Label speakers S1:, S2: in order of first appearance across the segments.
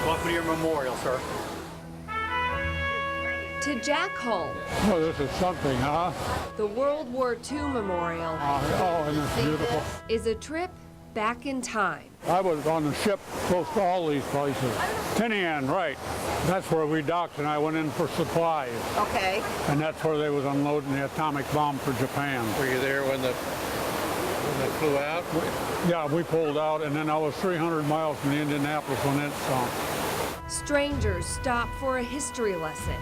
S1: Welcome to your memorial, sir.
S2: To Jack Holmes,
S3: Oh, this is something, huh?
S2: the World War II memorial
S3: Oh, and it's beautiful.
S2: is a trip back in time.
S3: I was on the ship close to all these places. Tinian, right. That's where we docked, and I went in for supplies.
S4: Okay.
S3: And that's where they was unloading the atomic bomb for Japan.
S5: Were you there when they flew out?
S3: Yeah, we pulled out, and then I was 300 miles from the Indianapolis when it sunk.
S2: Strangers stop for a history lesson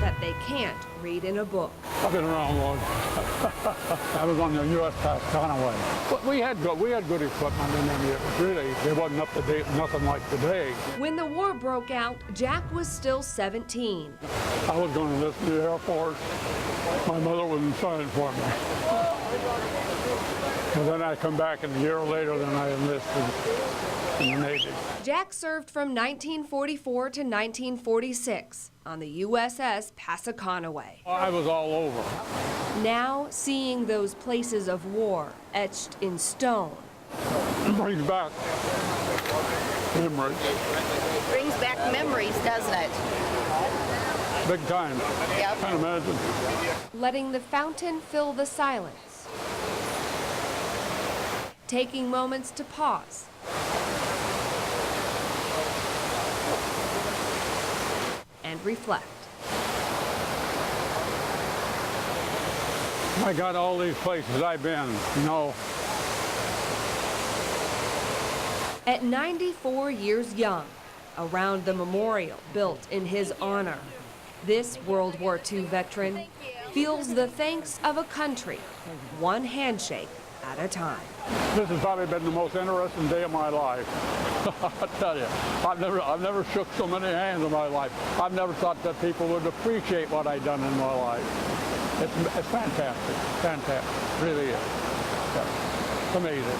S2: that they can't read in a book.
S3: I've been around long. I was on the USS Conaway. But we had good equipment, and then it wasn't up to date, nothing like today.
S2: When the war broke out, Jack was still 17.
S3: I was going to enlist in the Air Force. My mother wouldn't sign for me. And then I come back, and a year later, then I enlisted in the Navy.
S2: Jack served from 1944 to 1946 on the USS Passaconaway.
S3: I was all over.
S2: Now seeing those places of war etched in stone.
S3: It brings back memories.
S4: Brings back memories, doesn't it?
S3: Big time.
S4: Yep.
S3: Can't imagine.
S2: Letting the fountain fill the silence. Taking moments to pause. And reflect.
S3: I got all these places I've been, you know.
S2: At 94 years young, around the memorial built in his honor, this World War II veteran feels the thanks of a country, one handshake at a time.
S3: This has probably been the most interesting day of my life. I tell you, I've never shook so many hands in my life. I've never thought that people would appreciate what I've done in my life. It's fantastic, fantastic, really is. Yeah. It's amazing.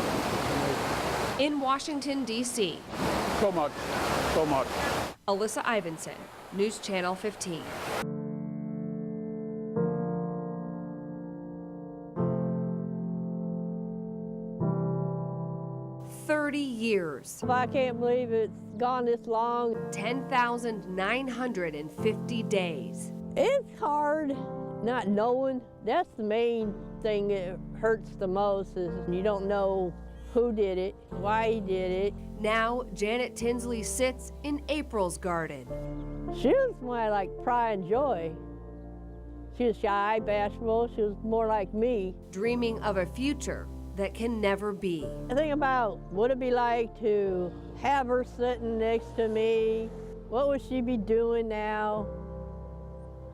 S2: In Washington, D.C.,
S3: So much, so much.
S2: Alyssa Ivanson, News Channel 15. Years.
S6: I can't believe it's gone this long.
S2: 10,950 days.
S6: It's hard not knowing. That's the main thing that hurts the most is you don't know who did it, why he did it.
S2: Now, Janet Tinsley sits in April's garden.
S6: She was my pride and joy. She was shy, bashful. She was more like me.
S2: Dreaming of a future that can never be.
S6: I think about what it'd be like to have her sitting next to me. What would she be doing now?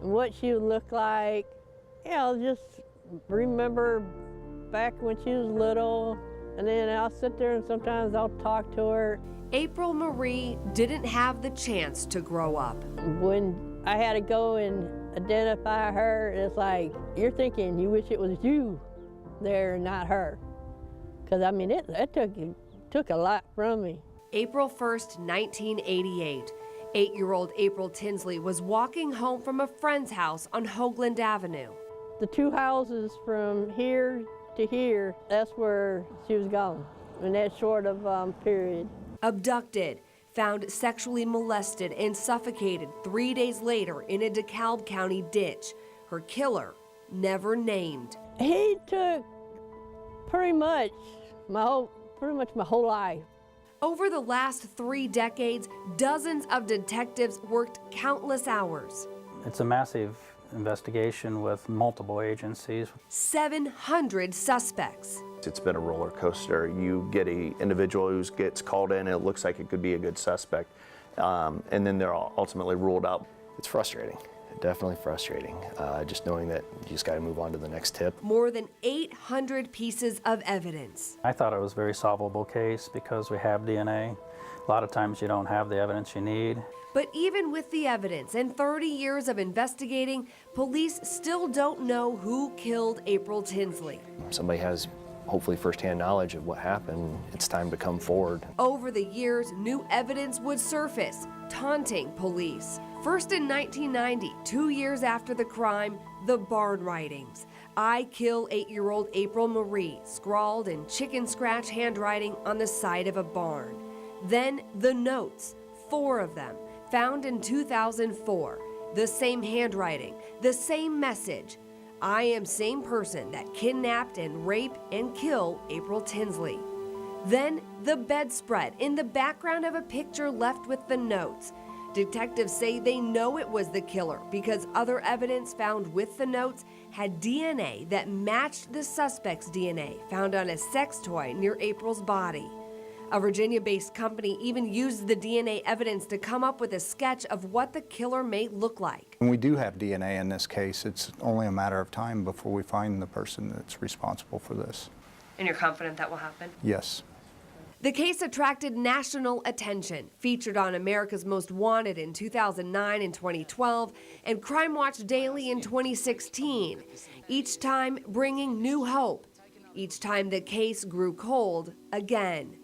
S6: And what she would look like. You know, just remember back when she was little. And then I'll sit there and sometimes I'll talk to her.
S2: April Marie didn't have the chance to grow up.
S6: When I had to go and identify her, it's like, you're thinking you wish it was you there and not her. Because, I mean, it took a lot from me.
S2: April 1st, 1988. 8-year-old April Tinsley was walking home from a friend's house on Hoagland Avenue.
S6: The 2 houses from here to here, that's where she was gone in that short of period.
S2: Abducted, found sexually molested and suffocated 3 days later in a DeKalb County ditch. Her killer never named.
S6: He took pretty much my whole life.
S2: Over the last 3 decades, dozens of detectives worked countless hours.
S7: It's a massive investigation with multiple agencies.
S2: 700 suspects.
S8: It's been a roller coaster. You get an individual who gets called in and it looks like it could be a good suspect, and then they're ultimately ruled out. It's frustrating. Definitely frustrating, just knowing that you just got to move on to the next tip.
S2: More than 800 pieces of evidence.
S7: I thought it was a very solvable case because we have DNA. A lot of times you don't have the evidence you need.
S2: But even with the evidence and 30 years of investigating, police still don't know who killed April Tinsley.
S8: Somebody has hopefully firsthand knowledge of what happened. It's time to come forward.
S2: Over the years, new evidence would surface, taunting police. First in 1990, 2 years after the crime, the barn writings. I kill 8-year-old April Marie, scrawled in chicken scratch handwriting on the side of a barn. Then the notes, 4 of them, found in 2004. The same handwriting, the same message. I am same person that kidnapped and raped and killed April Tinsley. Then the bedspread in the background of a picture left with the notes. Detectives say they know it was the killer because other evidence found with the notes had DNA that matched the suspect's DNA found on a sex toy near April's body. A Virginia-based company even used the DNA evidence to come up with a sketch of what the killer may look like.
S1: We do have DNA in this case. It's only a matter of time before we find the person that's responsible for this.
S2: And you're confident that will happen?
S1: Yes.
S2: The case attracted national attention, featured on America's Most Wanted in 2009 and 2012, and Crime Watch Daily in 2016, each time bringing new hope. Each time the case grew cold again.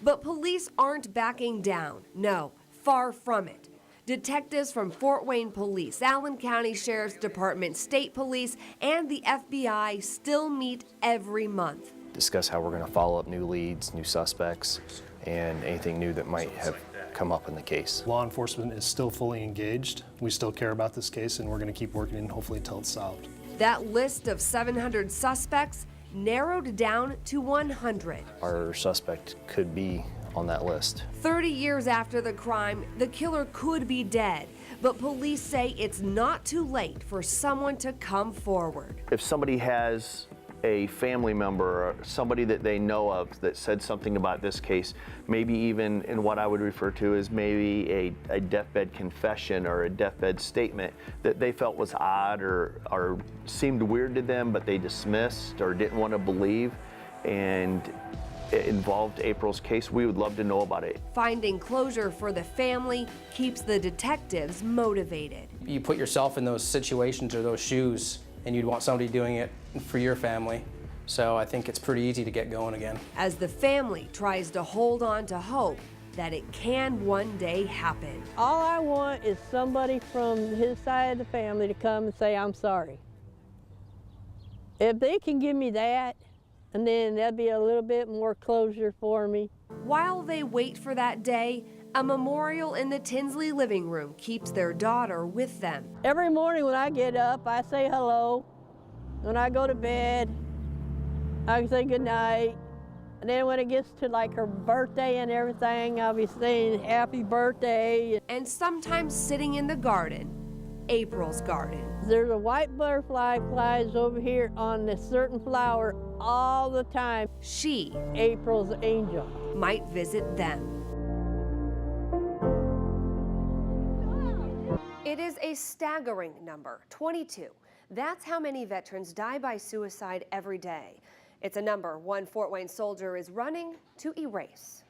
S2: But police aren't backing down. No, far from it. Detectives from Fort Wayne Police, Allen County Sheriff's Department, State Police, and the FBI still meet every month.
S8: Discuss how we're going to follow up new leads, new suspects, and anything new that might have come up in the case.
S9: Law enforcement is still fully engaged. We still care about this case, and we're going to keep working and hopefully until it's solved.
S2: That list of 700 suspects narrowed down to 100.
S8: Our suspect could be on that list.
S2: 30 years after the crime, the killer could be dead, but police say it's not too late for someone to come forward.
S8: If somebody has a family member or somebody that they know of that said something about this case, maybe even in what I would refer to as maybe a deathbed confession or a deathbed statement that they felt was odd or seemed weird to them, but they dismissed or didn't want to believe, and it involved April's case, we would love to know about it.
S2: Finding closure for the family keeps the detectives motivated.
S10: You put yourself in those situations or those shoes, and you'd want somebody doing it for your family. So I think it's pretty easy to get going again.
S2: As the family tries to hold on to hope that it can one day happen.
S6: All I want is somebody from his side of the family to come and say, I'm sorry. If they can give me that, and then that'd be a little bit more closure for me.
S2: While they wait for that day, a memorial in the Tinsley living room keeps their daughter with them.
S6: Every morning when I get up, I say hello. When I go to bed, I say good night. And then when it gets to like her birthday and everything, I'll be saying happy birthday.
S2: And sometimes sitting in the garden, April's garden.
S6: There's a white butterfly flies over here on a certain flower all the time.
S2: She,
S6: April's angel,
S2: might visit them. It is a staggering number, 22. That's how many veterans die by suicide every day. It's a number one Fort Wayne soldier is running to erase.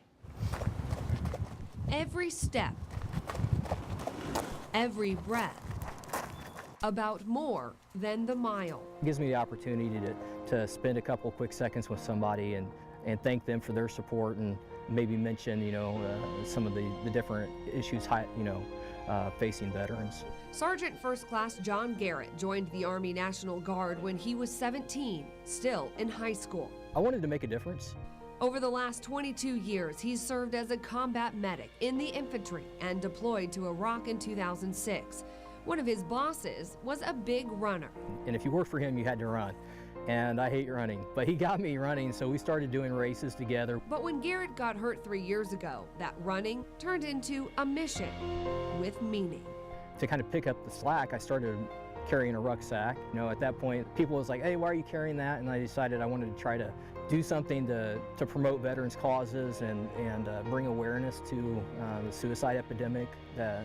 S2: Every step, every breath, about more than the mile.
S11: It gives me the opportunity to spend a couple quick seconds with somebody and thank them for their support and maybe mention, some of the different issues, facing veterans.
S2: Sergeant First Class John Garrett joined the Army National Guard when he was 17, still in high school.
S11: I wanted to make a difference.
S2: Over the last 22 years, he's served as a combat medic in the infantry and deployed to Iraq in 2006. One of his bosses was a big runner.
S11: And if you worked for him, you had to run. And I hate running, but he got me running, so we started doing races together.
S2: But when Garrett got hurt 3 years ago, that running turned into a mission with meaning.
S11: To kind of pick up the slack, I started carrying a rucksack. At that point, people was like, hey, why are you carrying that? And I decided I wanted to try to do something to promote veterans' causes and bring awareness to the suicide epidemic that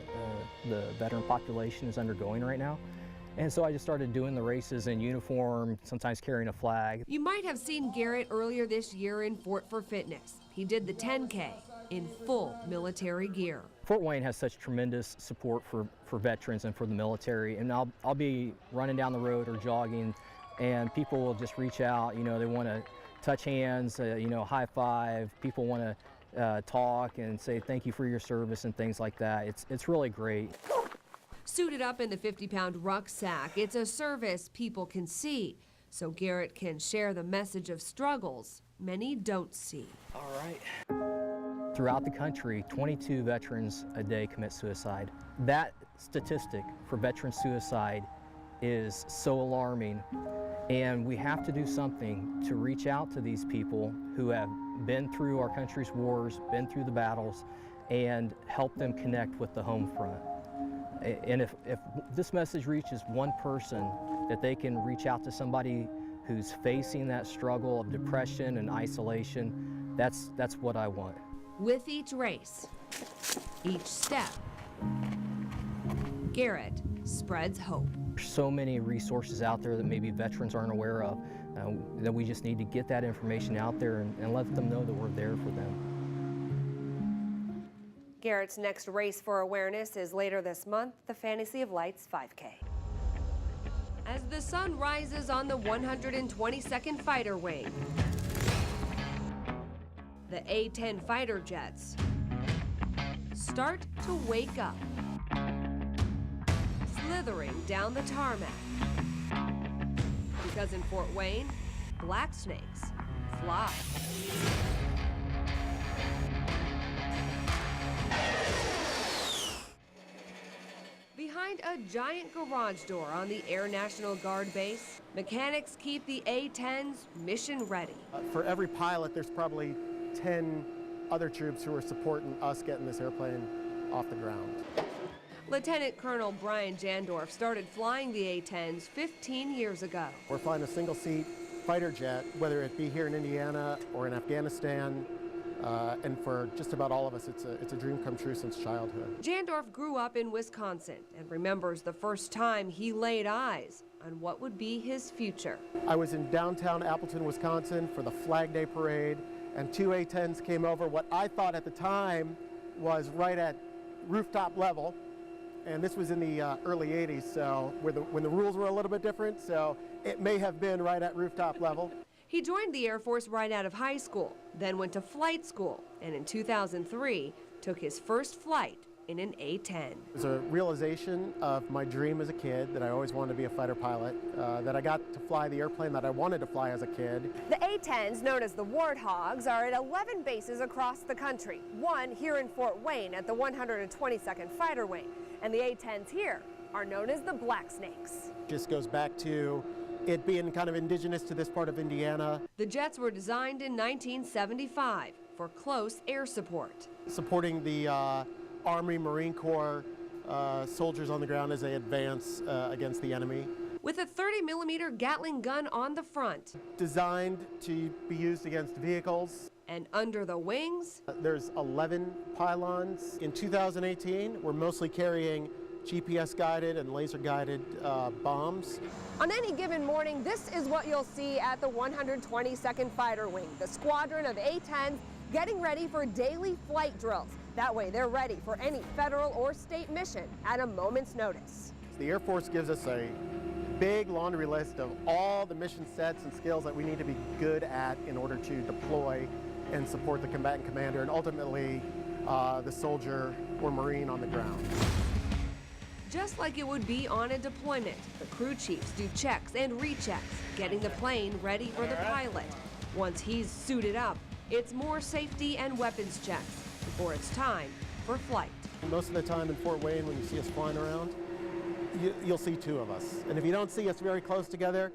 S11: the veteran population is undergoing right now. And so I just started doing the races in uniform, sometimes carrying a flag.
S2: You might have seen Garrett earlier this year in Fort for Fitness. He did the 10K in full military gear.
S11: Fort Wayne has such tremendous support for veterans and for the military, and I'll be running down the road or jogging, and people will just reach out. They want to touch hands, high five. People want to talk and say thank you for your service and things like that. It's really great.
S2: Suited up in the 50-pound rucksack, it's a service people can see, so Garrett can share the message of struggles many don't see.
S11: All right. throughout the country, 22 veterans a day commit suicide. That statistic for veteran suicide is so alarming, and we have to do something to reach out to these people who have been through our country's wars, been through the battles, and help them connect with the home front. And if this message reaches one person, that they can reach out to somebody who's facing that struggle of depression and isolation, that's what I want.
S2: With each race, each step, Garrett spreads hope.
S11: There's so many resources out there that maybe veterans aren't aware of, that we just need to get that information out there and let them know that we're there for them.
S2: Garrett's next race for awareness is later this month, the Fantasy of Lights 5K. As the sun rises on the 122nd Fighter Wing, the A-10 fighter jets start to wake up, slithering down the tarmac. Because in Fort Wayne, black snakes fly. Behind a giant garage door on the Air National Guard base, mechanics keep the A-10s mission ready.
S12: For every pilot, there's probably 10 other troops who are supporting us getting this airplane off the ground.
S2: Lieutenant Colonel Brian Jandorf started flying the A-10s 15 years ago.
S12: We're flying a single-seat fighter jet, whether it be here in Indiana or in Afghanistan, and for just about all of us, it's a dream come true since childhood.
S2: Jandorf grew up in Wisconsin and remembers the first time he laid eyes on what would be his future.
S12: I was in downtown Appleton, Wisconsin for the Flag Day Parade, and 2 A-10s came over what I thought at the time was right at rooftop level. And this was in the early 80s, so when the rules were a little bit different, so it may have been right at rooftop level.
S2: He joined the Air Force right out of high school, then went to flight school, and in 2003 took his first flight in an A-10.
S12: It was a realization of my dream as a kid that I always wanted to be a fighter pilot, that I got to fly the airplane that I wanted to fly as a kid.
S2: The A-10s, known as the Warthogs, are at 11 bases across the country, one here in Fort Wayne at the 122nd Fighter Wing. And the A-10s here are known as the Black Snakes.
S12: Just goes back to it being kind of indigenous to this part of Indiana.
S2: The jets were designed in 1975 for close air support.
S12: Supporting the Army, Marine Corps soldiers on the ground as they advance against the enemy.
S2: With a 30mm Gatling gun on the front.
S12: Designed to be used against vehicles.
S2: And under the wings,
S12: there's 11 pylons. In 2018, we're mostly carrying GPS-guided and laser-guided bombs.
S2: On any given morning, this is what you'll see at the 122nd Fighter Wing, the squadron of A-10s getting ready for daily flight drills. That way, they're ready for any federal or state mission at a moment's notice.
S12: The Air Force gives us a big laundry list of all the mission sets and skills that we need to be good at in order to deploy and support the combatant commander and ultimately the soldier or Marine on the ground.
S2: Just like it would be on a deployment, the crew chiefs do checks and rechecks, getting the plane ready for the pilot. Once he's suited up, it's more safety and weapons checks before it's time for flight.
S12: Most of the time in Fort Wayne, when you see us flying around, you'll see two of us. And if you don't see us very close together,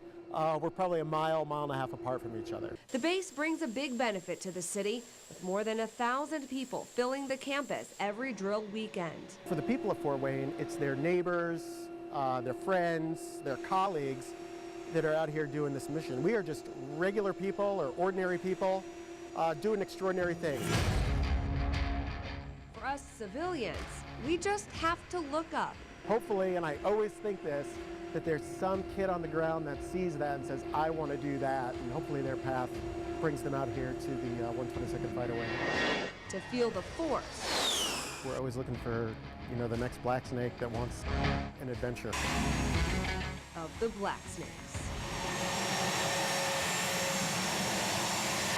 S12: we're probably a mile and a half apart from each other.
S2: The base brings a big benefit to the city, with more than 1,000 people filling the campus every drill weekend.
S12: For the people of Fort Wayne, it's their neighbors, their friends, their colleagues that are out here doing this mission. We are just regular people or ordinary people doing extraordinary things.
S2: For us civilians, we just have to look up.
S12: Hopefully, and I always think this, that there's some kid on the ground that sees that and says, I want to do that, and hopefully their path brings them out here to the 122nd Fighter Wing.
S2: To feel the force.
S12: We're always looking for, the next black snake that wants an adventure.
S2: Of the Black Snakes.